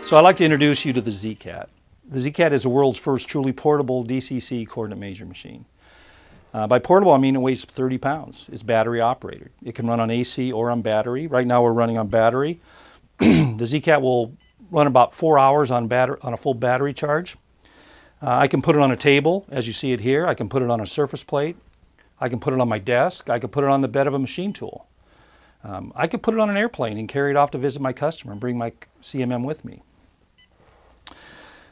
So I'd like to introduce you to the zCAT. The zCAT is the world's first truly portable DCC coordinate measure machine. By portable, I mean it weighs 30 pounds. It's battery operated. It can run on AC or on battery. Right now we're running on battery. The zCAT will run about 4 hours on a full battery charge. I can put it on a table, as you see it here. I can put it on a surface plate. I can put it on my desk. I can put it on the bed of a machine tool. I could put it on an airplane and carry it off to visit my customer and bring my CMM with me.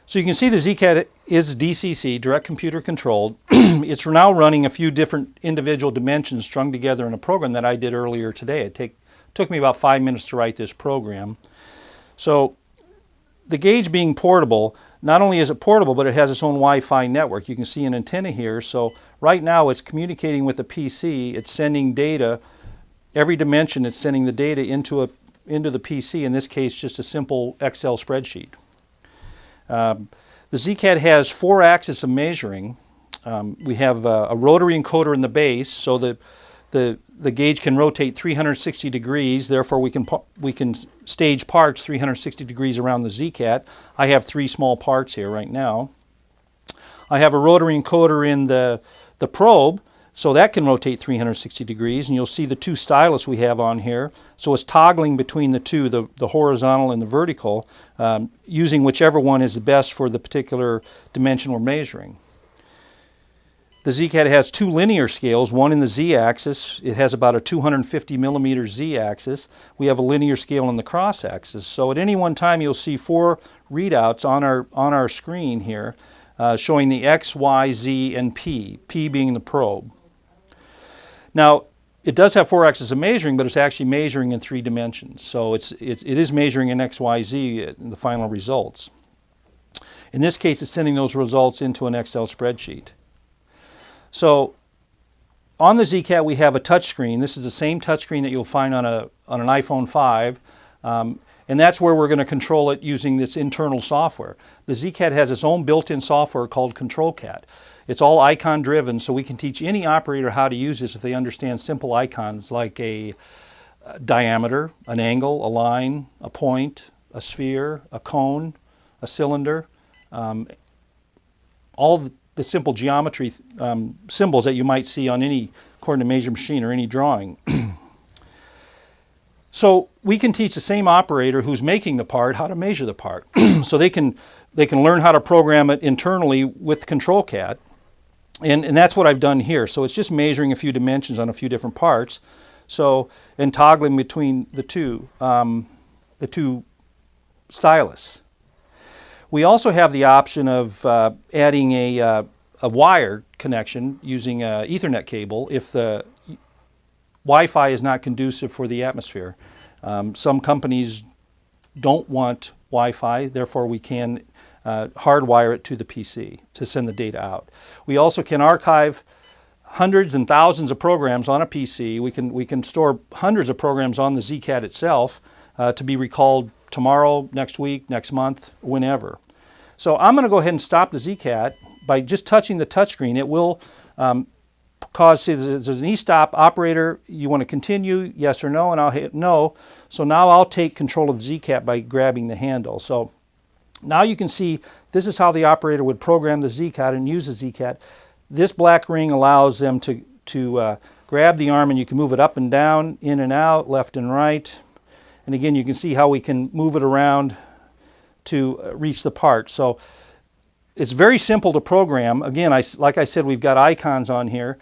So you can see the zCAT is DCC, direct computer controlled. It's now running a few different individual dimensions strung together in a program that I did earlier today. It took me about 5 minutes to write this program. So the gauge being portable, not only is it portable, but it has its own Wi-Fi network. You can see an antenna here. So right now it's communicating with the PC. It's sending data. Every dimension it's sending the data into the PC, in this case just a simple Excel spreadsheet. The zCAT has 4 axes of measuring. We have a rotary encoder in the base, so that the gauge can rotate 360 degrees. Therefore, we can stage parts 360 degrees around the zCAT. I have 3 small parts here right now. I have a rotary encoder in the probe, so that can rotate 360 degrees, and you'll see the 2 stylus we have on here. So it's toggling between the two, the horizontal and the vertical, using whichever one is the best for the particular dimension we're measuring. The zCAT has 2 linear scales, one in the z-axis. It has about a 250 millimeter z-axis. We have a linear scale in the cross-axis. So at any one time you'll see 4 readouts on our screen here, showing the X, Y, Z, and P being the probe. Now, it does have 4 axes of measuring, but it's actually measuring in 3 dimensions. So it is measuring in X, Y, Z in the final results. In this case, it's sending those results into an Excel spreadsheet. So on the zCAT, we have a touch screen. This is the same touch screen that you'll find on an iPhone 5. And that's where we're going to control it using this internal software. The zCAT has its own built-in software called ControlCAT. It's all icon driven, so we can teach any operator how to use this if they understand simple icons like a diameter, an angle, a line, a point, a sphere, a cone, a cylinder, all the simple geometry symbols that you might see on any coordinate measure machine or any drawing. So we can teach the same operator who's making the part how to measure the part. So they can learn how to program it internally with ControlCAT. And that's what I've done here. So it's just measuring a few dimensions on a few different parts. So, and toggling between the two stylus. We also have the option of adding a wire connection using an Ethernet cable if the Wi-Fi is not conducive for the atmosphere. Some companies don't want Wi-Fi, therefore we can hardwire it to the PC to send the data out. We also can archive hundreds and thousands of programs on a PC. We can store hundreds of programs on the zCAT itself to be recalled tomorrow, next week, next month, whenever. So I'm going to go ahead and stop the zCAT by just touching the touchscreen. It will cause, there's an e-stop. Operator, you want to continue, yes or no, and I'll hit no. So now I'll take control of the zCAT by grabbing the handle. So now you can see this is how the operator would program the zCAT and use the zCAT. This black ring allows them to grab the arm, and you can move it up and down, in and out, left and right. And again, you can see how we can move it around to reach the part. So it's very simple to program. Again, like I said, we've got icons on here.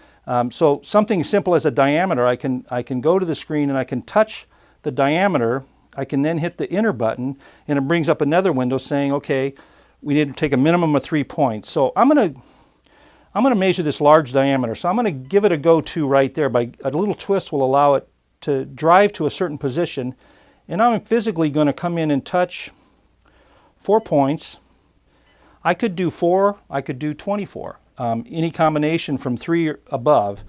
So something simple as a diameter, I can go to the screen and I can touch the diameter. I can then hit the enter button, and it brings up another window saying, okay, we need to take a minimum of 3 points. So I'm going to measure this large diameter. So I'm going to give it a go-to right there. By a little twist will allow it to drive to a certain position, and I'm physically going to come in and touch 4 points. I could do 4, I could do 24, any combination from 3 above.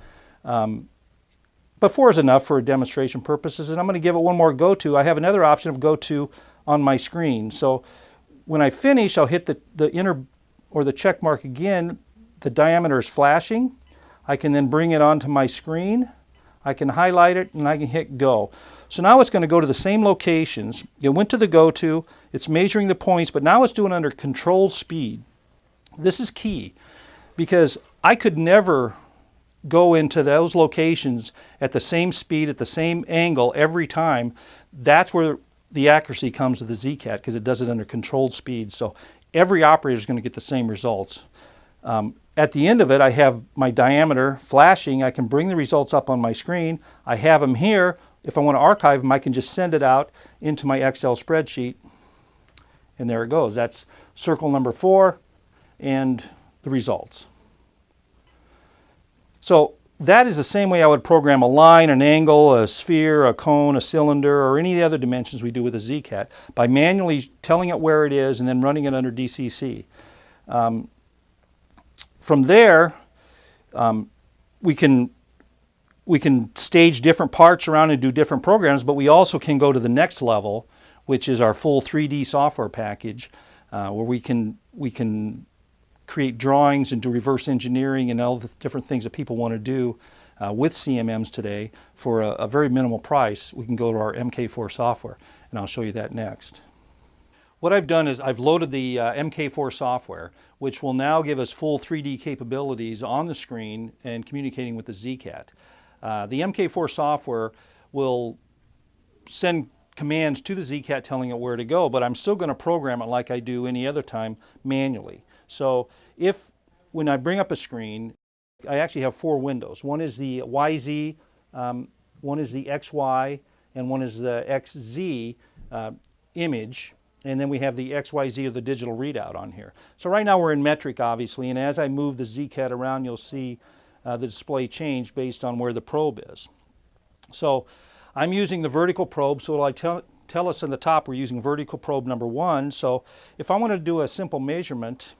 But 4 is enough for demonstration purposes, and I'm going to give it one more go-to. I have another option of go-to on my screen. So when I finish, I'll hit the enter or the check mark again. The diameter is flashing. I can then bring it onto my screen. I can highlight it and I can hit go. So now it's going to go to the same locations. It went to the go to, it's measuring the points, but now it's doing it under controlled speed. This is key because I could never go into those locations at the same speed, at the same angle every time. That's where the accuracy comes to the zCAT, because it does it under controlled speed. So every operator is going to get the same results. At the end of it, I have my diameter flashing. I can bring the results up on my screen. I have them here. If I want to archive them, I can just send it out into my Excel spreadsheet, and there it goes. That's circle number 4 and the results. So that is the same way I would program a line, an angle, a sphere, a cone, a cylinder, or any of the other dimensions we do with a zCAT, by manually telling it where it is and then running it under DCC. From there, we can stage different parts around and do different programs, but we also can go to the next level, which is our full 3D software package, where we can create drawings and do reverse engineering and all the different things that people want to do with CMMs today for a very minimal price. We can go to our MK4 software, and I'll show you that next. What I've done is I've loaded the MK4 software, which will now give us full 3D capabilities on the screen and communicating with the zCAT. The MK4 software will send commands to the zCAT telling it where to go, but I'm still going to program it like I do any other time manually. So when I bring up a screen, I actually have 4 windows. One is the YZ, one is the XY, and one is the XZ image. And then we have the XYZ, or the digital readout, on here. So right now we're in metric, obviously, and as I move the zCAT around, you'll see the display change based on where the probe is. So I'm using the vertical probe, so I tell us in the top we're using vertical probe number 1. So if I want to do a simple measurement,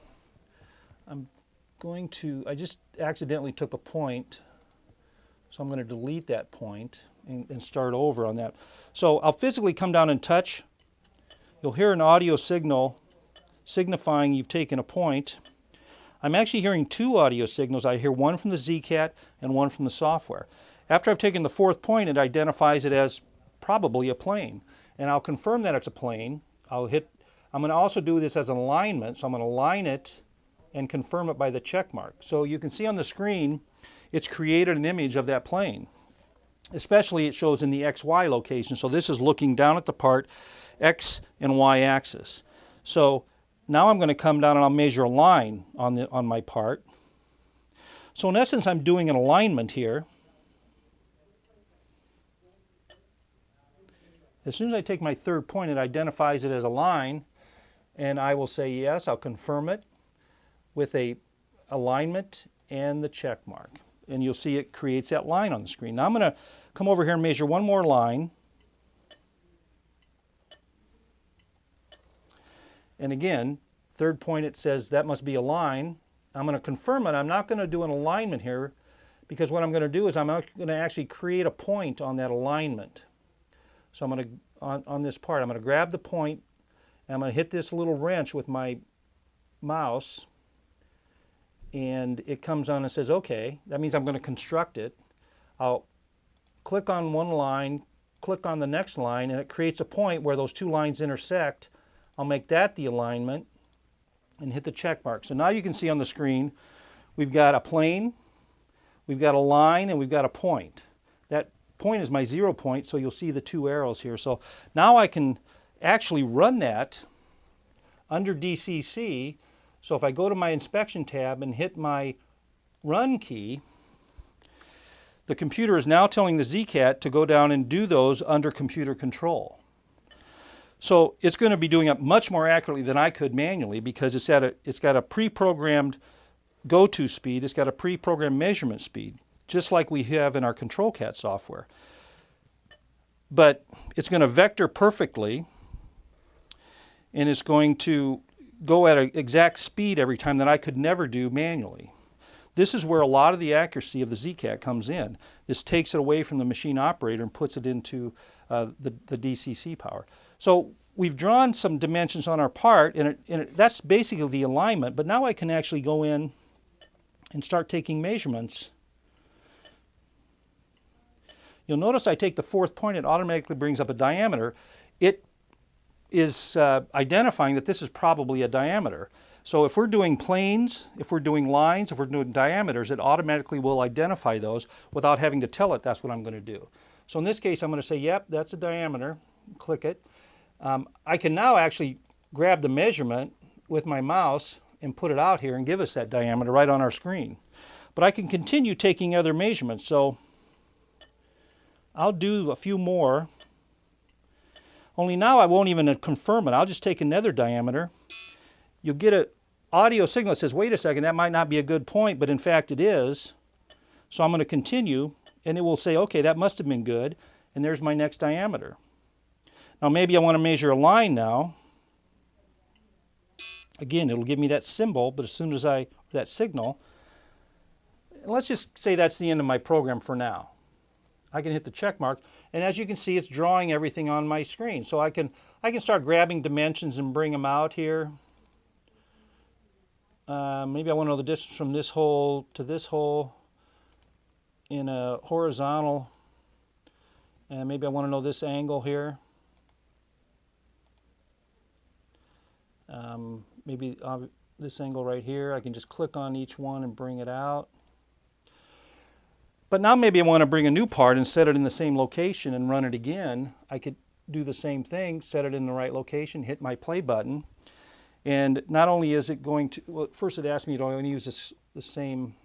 I just accidentally took a point, so I'm going to delete that point and start over on that. So I'll physically come down and touch. You'll hear an audio signal signifying you've taken a point. I'm actually hearing 2 audio signals. I hear one from the zCAT and one from the software. After I've taken the 4th point, it identifies it as probably a plane. And I'll confirm that it's a plane. I'm going to also do this as an alignment, so I'm going to align it and confirm it by the check mark. So you can see on the screen, it's created an image of that plane. Especially it shows in the XY location. So this is looking down at the part, X and Y axis. So now I'm going to come down and I'll measure a line on my part. So in essence, I'm doing an alignment here. As soon as I take my 3rd point, it identifies it as a line, and I will say yes, I'll confirm it with a alignment and the check mark. And you'll see it creates that line on the screen. Now I'm going to come over here and measure one more line. And again, 3rd point, it says that must be a line. I'm going to confirm it. I'm not going to do an alignment here, because what I'm going to do is I'm going to actually create a point on that alignment. So I'm going to, on this part, I'm going to grab the point, and I'm going to hit this little wrench with my mouse, and it comes on and says, okay, that means I'm going to construct it. I'll click on one line, click on the next line, and it creates a point where those 2 lines intersect. I'll make that the alignment and hit the check mark. So now you can see on the screen, we've got a plane, we've got a line, and we've got a point. That point is my 0 point, so you'll see the 2 arrows here. So now I can actually run that under DCC. So if I go to my inspection tab and hit my run key, the computer is now telling the zCAT to go down and do those under computer control. So it's going to be doing it much more accurately than I could manually, because it's got a pre-programmed go-to speed, it's got a pre-programmed measurement speed, just like we have in our ControlCAT software. But it's going to vector perfectly, and it's going to go at an exact speed every time that I could never do manually. This is where a lot of the accuracy of the zCAT comes in. This takes it away from the machine operator and puts it into the DCC power. So we've drawn some dimensions on our part, and that's basically the alignment, but now I can actually go in and start taking measurements. You'll notice I take the fourth point, it automatically brings up a diameter. It is identifying that this is probably a diameter. So if we're doing planes, if we're doing lines, if we're doing diameters, it automatically will identify those without having to tell it that's what I'm going to do. So in this case, I'm going to say, yep, that's a diameter. Click it. I can now actually grab the measurement with my mouse and put it out here and give us that diameter right on our screen. But I can continue taking other measurements. So I'll do a few more. Only now I won't even confirm it. I'll just take another diameter. You'll get an audio signal that says, wait a second, that might not be a good point, but in fact it is. So I'm going to continue, and it will say, okay, that must have been good, and there's my next diameter. Now maybe I want to measure a line now. Again, it'll give me that symbol, but as soon as that signal, and let's just say that's the end of my program for now. I can hit the check mark, and as you can see, it's drawing everything on my screen. So I can start grabbing dimensions and bring them out here. Maybe I want to know the distance from this hole to this hole in a horizontal, and maybe I want to know this angle here. Maybe this angle right here. I can just click on each one and bring it out. But now maybe I want to bring a new part and set it in the same location and run it again. I could do the same thing, set it in the right location, hit my play button. And not only is it going to, well, first it asked me, do I want to use the same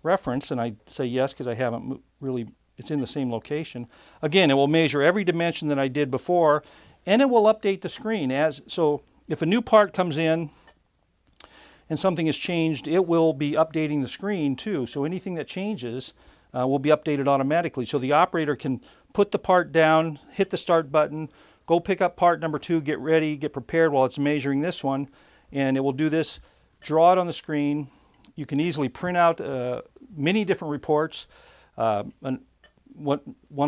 reference? And I say yes, because I haven't really, it's in the same location. Again, it will measure every dimension that I did before, and it will update the screen. So if a new part comes in and something has changed, it will be updating the screen too. So anything that changes will be updated automatically. So the operator can put the part down, hit the start button, go pick up part number 2, get ready, get prepared while it's measuring this one, and it will do this, draw it on the screen. You can easily print out many different reports, one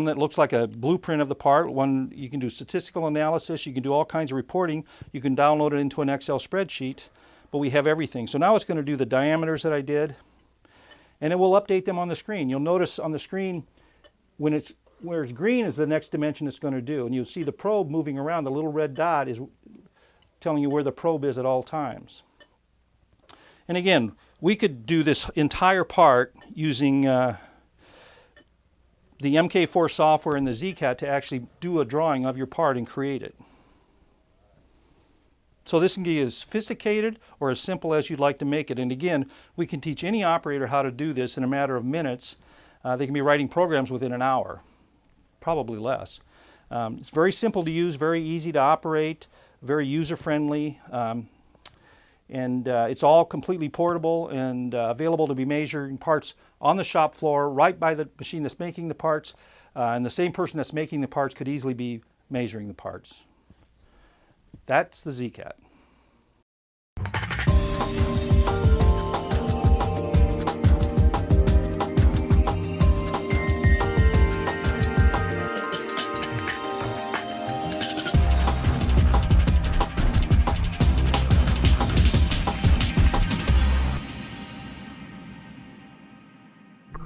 that looks like a blueprint of the part, one you can do statistical analysis, you can do all kinds of reporting, you can download it into an Excel spreadsheet, but we have everything. So now it's going to do the diameters that I did, and it will update them on the screen. You'll notice on the screen where it's green is the next dimension it's going to do. And you'll see the probe moving around. The little red dot is telling you where the probe is at all times. And again, we could do this entire part using the MK4 software and the zCAT to actually do a drawing of your part and create it. So this can be as sophisticated or as simple as you'd like to make it. And again, we can teach any operator how to do this in a matter of minutes. They can be writing programs within an hour. Probably less. It's very simple to use, very easy to operate, very user-friendly, and it's all completely portable and available to be measuring parts on the shop floor right by the machine that's making the parts, and the same person that's making the parts could easily be measuring the parts. That's the zCAT.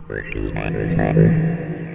Rekayasa.